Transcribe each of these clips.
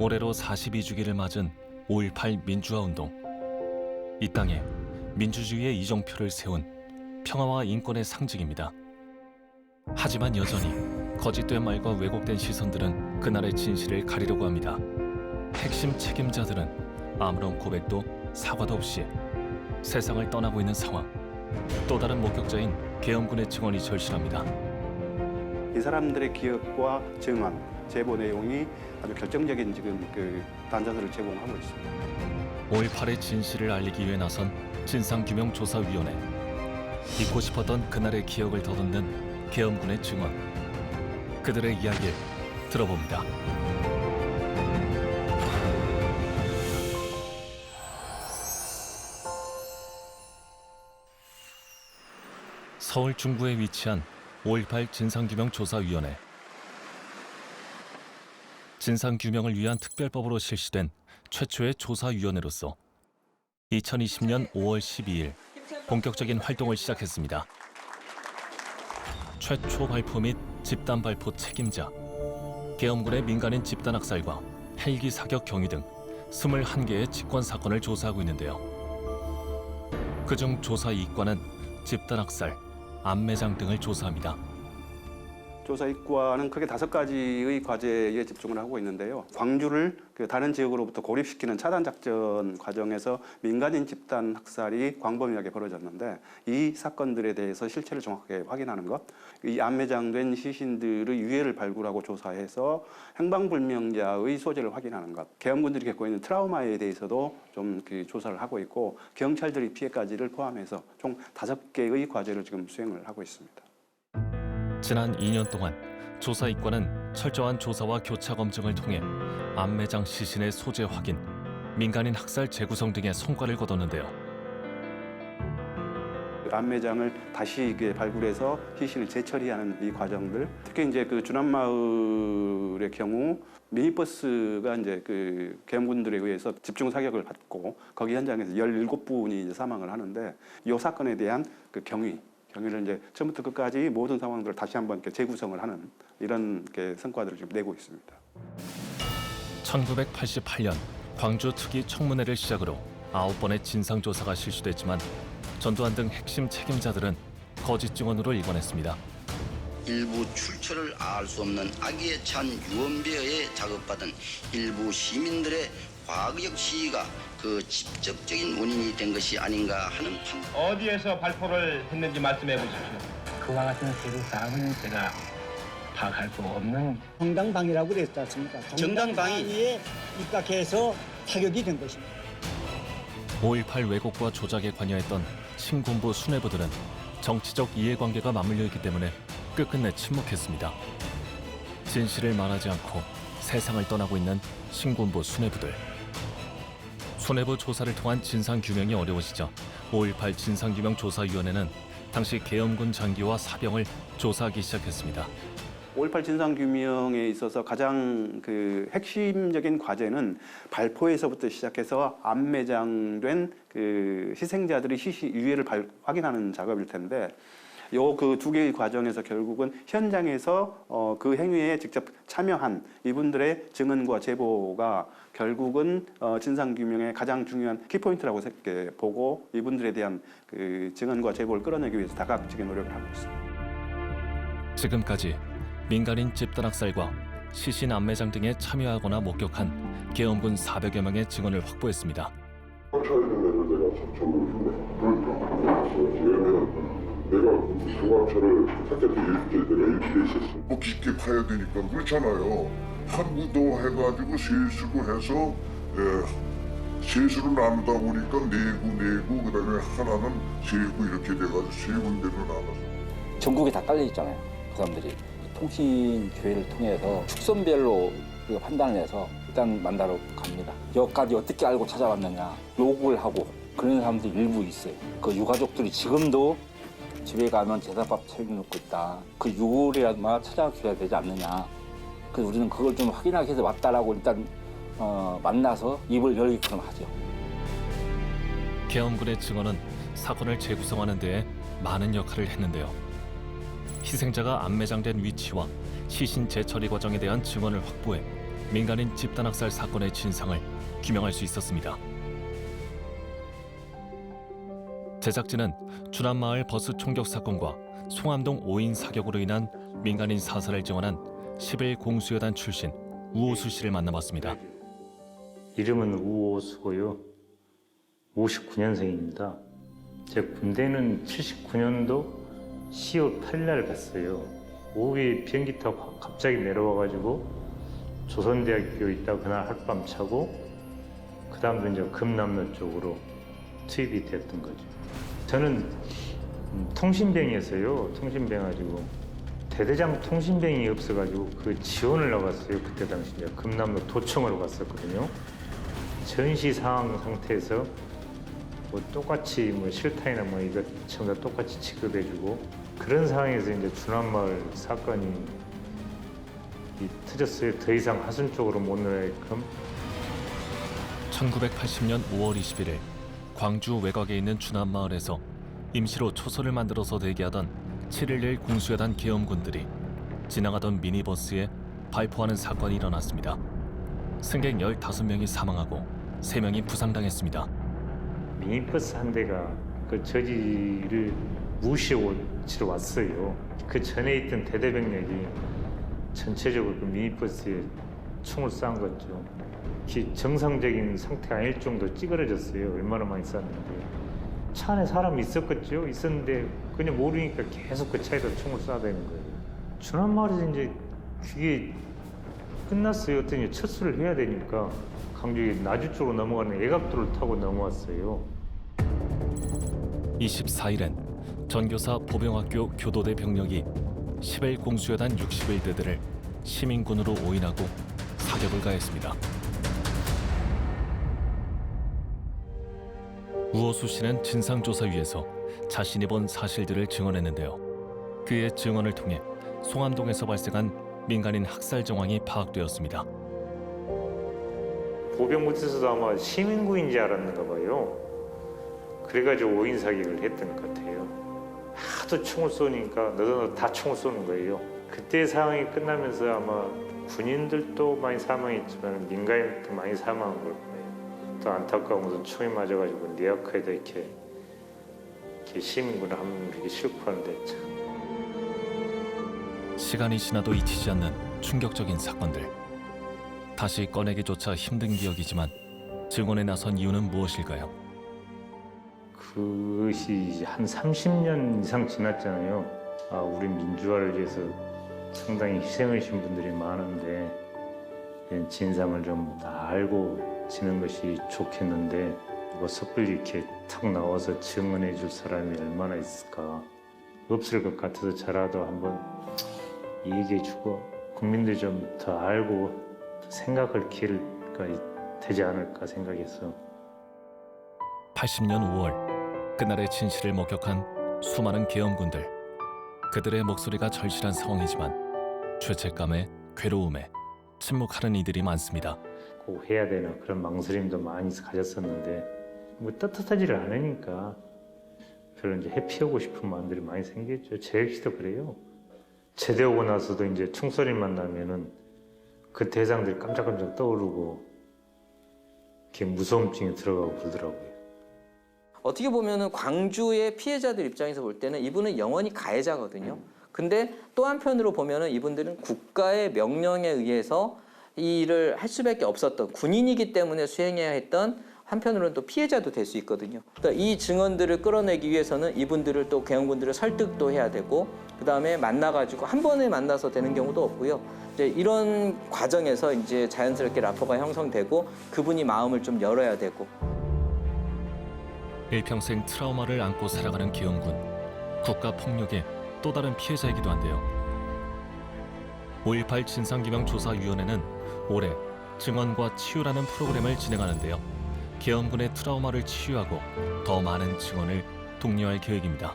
올해로 42주기를 맞은 5.18 민주화운동. 이 땅에 민주주의의 이정표를 세운 평화와 인권의 상징입니다. 하지만 여전히 거짓된 말과 왜곡된 시선들은 그날의 진실을 가리려고 합니다. 핵심 책임자들은 아무런 고백도 사과도 없이 세상을 떠나고 있는 상황. 또 다른 목격자인 계엄군의 증언이 절실합니다. 이 사람들의 기억과 증언, 제보 내용이 아주 결정적인 지금 그 단서들을 제공하고 있습니다. 5.18의 진실을 알리기 위해 나선 진상규명조사위원회. 잊고 싶었던 그날의 기억을 더듬는 계엄군의 증언. 그들의 이야기를 들어봅니다. 서울 중구에 위치한 5.18 진상규명조사위원회. 진상규명을 위한 특별법으로 실시된 최초의 조사위원회로서 2020년 5월 12일 본격적인 활동을 시작했습니다. 최초 발포 및 집단 발포 책임자, 계엄군의 민간인 집단 학살과 헬기 사격 경위 등 21개의 직권 사건을 조사하고 있는데요. 그중 조사 이과는 집단 학살, 암매장 등을 조사합니다. 조사 이과는 크게 5가지의 과제에 집중을 하고 있는데요. 광주를 다른 지역으로부터 고립시키는 차단 작전 과정에서 민간인 집단 학살이 광범위하게 벌어졌는데 이 사건들에 대해서 실체를 정확하게 확인하는 것, 이 암매장된 시신들의 유해를 발굴하고 조사해서 행방불명자의 소재를 확인하는 것, 계엄군들이 겪고 있는 트라우마에 대해서도 좀 조사를 하고 있고 경찰들의 피해까지를 포함해서 총 5개의 과제를 지금 수행을 하고 있습니다. 지난 2년 동안 조사 이과는 철저한 조사와 교차 검증을 통해 암매장 시신의 소재 확인, 민간인 학살 재구성 등의 성과를 거뒀는데요. 암매장을 다시 발굴해서 시신을 재처리하는 이 과정들, 특히 이제 주남마을의 경우 미니버스가 이제 계엄군들에 의해서 집중 사격을 받고 거기 현장에서 17분이 이제 사망을 하는데 이 사건에 대한 경위를 이제 처음부터 끝까지 모든 상황들을 다시 한번 이렇게 재구성을 하는 이런 성과들을 지금 내고 있습니다. 1988년 광주 특위 청문회를 시작으로 9번의 진상조사가 실시됐지만 전두환 등 핵심 책임자들은 거짓 증언으로 일관했습니다. 일부 출처를 알 수 없는 악의에 찬 유언비어에 자극받은 일부 시민들의 과거적 시위가 그 직접적인 원인이 된 것이 아닌가 하는 판단. 어디에서 발포를 했는지 말씀해 보십시오. 그와 같은 세부사항은 제가 파악할 수 없는 정당방위라고 그랬지 않습니까? 정당방위에 입각해서 타격이 된 것입니다. 5.18 왜곡과 조작에 관여했던 신군부 수뇌부들은 정치적 이해관계가 맞물려 있기 때문에 끝끝내 침묵했습니다. 진실을 말하지 않고 세상을 떠나고 있는 신군부 수뇌부들. 수뇌부 조사를 통한 진상규명이 어려워지자 5.18 진상규명조사위원회는 당시 계엄군 장교와 사병을 조사하기 시작했습니다. 5.18 진상규명에 있어서 가장 핵심적인 과제는 발포에서부터 시작해서 암매장된 희생자들의 유해를 확인하는 작업일 텐데 요 2개의 과정에서 결국은 현장에서 그 행위에 직접 참여한 이분들의 증언과 제보가 결국은 진상규명의 가장 중요한 키포인트라고 보고 이분들에 대한 증언과 제보를 끌어내기 위해서 다각적인 노력을 하고 있습니다. 지금까지 민간인 집단 학살과 시신 암매장 등에 참여하거나 목격한 계엄군 400여 명의 증언을 확보했습니다. 내가 중앙차를 사격기 내가 이렇게 있었어. 뭐 깊게 파야 되니까 그렇잖아요. 한구도 해가지고 세수도 해서 세수를 나누다 보니까 내구 그다음에 하나는 세구 이렇게 돼가지고 세 군데로 나눠서. 전국에 다 깔려 있잖아요. 그 사람들이 통신 교회를 통해서 축선별로 우리가 판단을 해서 일단 만나러 갑니다. 여기까지 어떻게 알고 찾아왔느냐 욕을 하고 그런 사람들이 일부 있어요. 그 유가족들이 지금도 집에 가면 제사밥 차려놓고 있다. 그 유골이라도 찾아줘야 되지 않느냐. 그래서 우리는 그걸 좀 확인하기 위해서 왔다라고 일단 만나서 입을 열게끔 하죠. 계엄군의 증언은 사건을 재구성하는 데에 많은 역할을 했는데요. 희생자가 암매장된 위치와 시신 재처리 과정에 대한 증언을 확보해 민간인 집단학살 사건의 진상을 규명할 수 있었습니다. 제작진은 주남마을 버스 총격 사건과 송암동 5인 사격으로 인한 민간인 사살을 증언한 10일 공수여단 출신 우호수 씨를 만나봤습니다. 이름은 우호수고요. 59년생입니다. 제 군대는 79년도 10월 8일 갔어요. 오후에 비행기 타고 갑자기 내려와가지고 조선대학교 있다 그날 하룻밤 자고 그 다음도 이제 금남로 쪽으로 투입이 됐던 거죠. 저는 통신병이었어요. 통신병 가지고 대대장 통신병이 없어가지고 그 지원을 나갔어요. 그때 당시 이제 금남로 도청으로 갔었거든요. 전시 상황 상태에서 뭐 똑같이 뭐 실타이나 뭐 이거 전부 다 똑같이 취급해주고 그런 상황에서 이제 주남마을 사건이 터졌어요. 더 이상 하순 쪽으로 못 나가게끔. 1980년 5월 21일 광주 외곽에 있는 주남마을에서 임시로 초소를 만들어서 대기하던 7.11 공수여단 계엄군들이 지나가던 미니버스에 발포하는 사건이 일어났습니다. 승객 15명이 사망하고 3명이 부상당했습니다. 미니버스 한 대가 그 저지를 무시하고 치러 왔어요. 그 전에 있던 대대병력이 전체적으로 그 미니버스에 총을 쏜 거죠. 정상적인 상태가 아닐 정도로 찌그러졌어요. 얼마나 많이 쐈는데. 차 안에 사람이 있었겠죠? 있었는데 그냥 모르니까 계속 그 차에다 총을 쏴대는 거예요. 주남마을에서 이제 그게 끝났어요. 어떤 철수를 해야 되니까 강주에 나주 쪽으로 넘어가는 애각도를 타고 넘어왔어요. 24일엔 전교사 보병학교 교도대 병력이 10일 공수여단 61대들을 시민군으로 오인하고 사격을 가했습니다. 우호수 씨는 진상조사위에서 자신이 본 사실들을 증언했는데요. 그의 증언을 통해 송암동에서 발생한 민간인 학살 정황이 파악되었습니다. 보병 못해서도 아마 시민구인지 알았는가 봐요. 그래가지고 오인 사격을 했던 것 같아요. 하도 총을 쏘니까 너도 다 총을 쏘는 거예요. 그때 상황이 끝나면서 아마 군인들도 많이 사망했지만 민간인도 많이 사망한 걸 거예요. 또 안타까운 것은 총에 맞아가지고 뇌악화에다 이렇게 시민군 한 명 이렇게 싣고 하는데 참. 시간이 지나도 잊히지 않는 충격적인 사건들. 다시 꺼내기조차 힘든 기억이지만 증언에 나선 이유는 무엇일까요? 그것이 한 30년 이상 지났잖아요. 우리 민주화를 위해서 상당히 희생하신 분들이 많은데 진상을 좀 다 알고 지는 것이 좋겠는데 뭐 섣불리 이렇게 탁 나와서 증언해 줄 사람이 얼마나 있을까. 없을 것 같아서 저라도 한번 얘기해 주고 국민들이 좀 더 알고 생각할 기회가 되지 않을까 생각해서. 80년 5월 그날의 진실을 목격한 수많은 계엄군들. 그들의 목소리가 절실한 상황이지만 죄책감에 괴로움에 침묵하는 이들이 많습니다. 꼭 해야 되나 그런 망설임도 많이 가졌었는데 뭐 떳떳하지를 않으니까 별로 이제 회피하고 싶은 마음들이 많이 생겼죠. 제 역시도 그래요. 제대하고 나서도 이제 총소리만 나면은 그 대상들이 깜짝깜짝 떠오르고 이렇게 무서움증이 들어가고 그러더라고요. 어떻게 보면은 광주의 피해자들 입장에서 볼 때는 이분은 영원히 가해자거든요. 근데 또 한편으로 보면은 이분들은 국가의 명령에 의해서 이 일을 할 수밖에 없었던 군인이기 때문에 수행해야 했던 한편으로는 또 피해자도 될 수 있거든요. 그러니까 이 증언들을 끌어내기 위해서는 이분들을 또 계엄군들을 설득도 해야 되고 그다음에 만나가지고 한 번에 만나서 되는 경우도 없고요. 이제 이런 과정에서 이제 자연스럽게 라포가 형성되고 그분이 마음을 좀 열어야 되고. 일평생 트라우마를 안고 살아가는 계엄군. 국가 폭력의 또 다른 피해자이기도 한데요. 5.18 진상규명조사위원회는 올해 증언과 치유라는 프로그램을 진행하는데요. 계엄군의 트라우마를 치유하고 더 많은 증언을 독려할 계획입니다.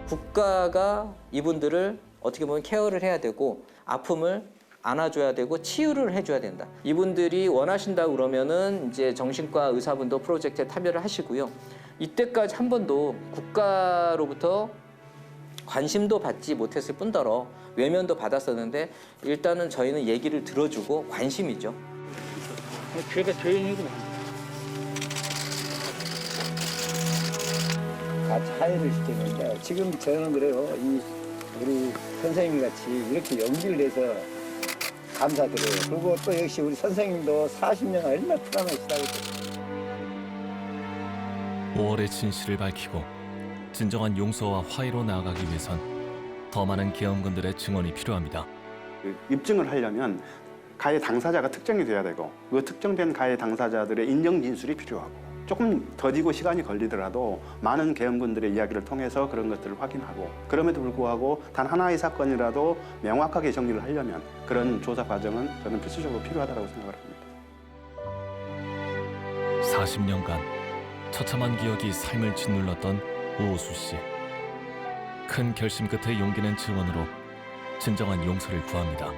국가가 이분들을 어떻게 보면 케어를 해야 되고 아픔을 안아줘야 되고 치유를 해줘야 된다. 이분들이 원하신다고 그러면은 이제 정신과 의사분도 프로젝트에 참여를 하시고요. 이때까지 한 번도 국가로부터 관심도 받지 못했을 뿐더러 외면도 받았었는데 일단은 저희는 얘기를 들어주고 관심이죠. 죄가 죄인이구나. 같이 화해를 시키는데 지금 저는 그래요. 이 우리 선생님 같이 이렇게 용기를 내서 감사드려요. 그리고 또 역시 우리 선생님도 40년 얼마나 피감하시다고. 5월의 진실을 밝히고 진정한 용서와 화해로 나아가기 위해선 더 많은 계엄군들의 증언이 필요합니다. 그 입증을 하려면 가해 당사자가 특정이 돼야 되고 그 특정된 가해 당사자들의 인정 진술이 필요하고 조금 더디고 시간이 걸리더라도 많은 계엄군들의 이야기를 통해서 그런 것들을 확인하고 그럼에도 불구하고 단 하나의 사건이라도 명확하게 정리를 하려면 그런 조사 과정은 저는 필수적으로 필요하다고 생각을 합니다. 40년간 처참한 기억이 삶을 짓눌렀던 오호수 씨. 큰 결심 끝에 용기 낸 증언으로 진정한 용서를 구합니다.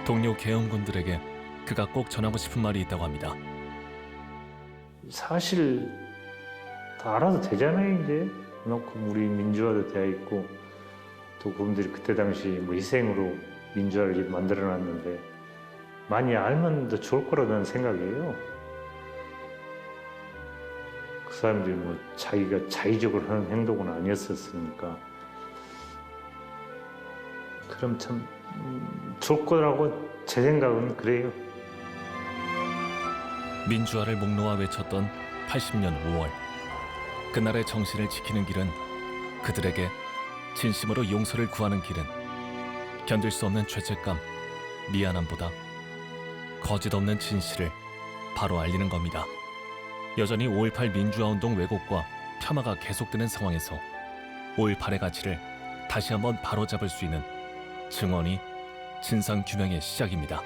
동료 계엄군들에게 그가 꼭 전하고 싶은 말이 있다고 합니다. 사실 다 알아도 되잖아요. 이제 그렇고 우리 민주화도 되어 있고 또 그분들이 그때 당시 뭐 희생으로 민주화를 만들어놨는데 많이 알면 더 좋을 거라는 생각이에요. 그 사람들이 뭐 자기가 자의적으로 하는 행동은 아니었었으니까 그럼 참 좋을 거라고 제 생각은 그래요. 민주화를 목놓아 외쳤던 80년 5월. 그날의 정신을 지키는 길은 그들에게 진심으로 용서를 구하는 길은 견딜 수 없는 죄책감, 미안함보다 거짓 없는 진실을 바로 알리는 겁니다. 여전히 5.18 민주화운동 왜곡과 폄하가 계속되는 상황에서 5.18의 가치를 다시 한번 바로잡을 수 있는 증언이 진상규명의 시작입니다.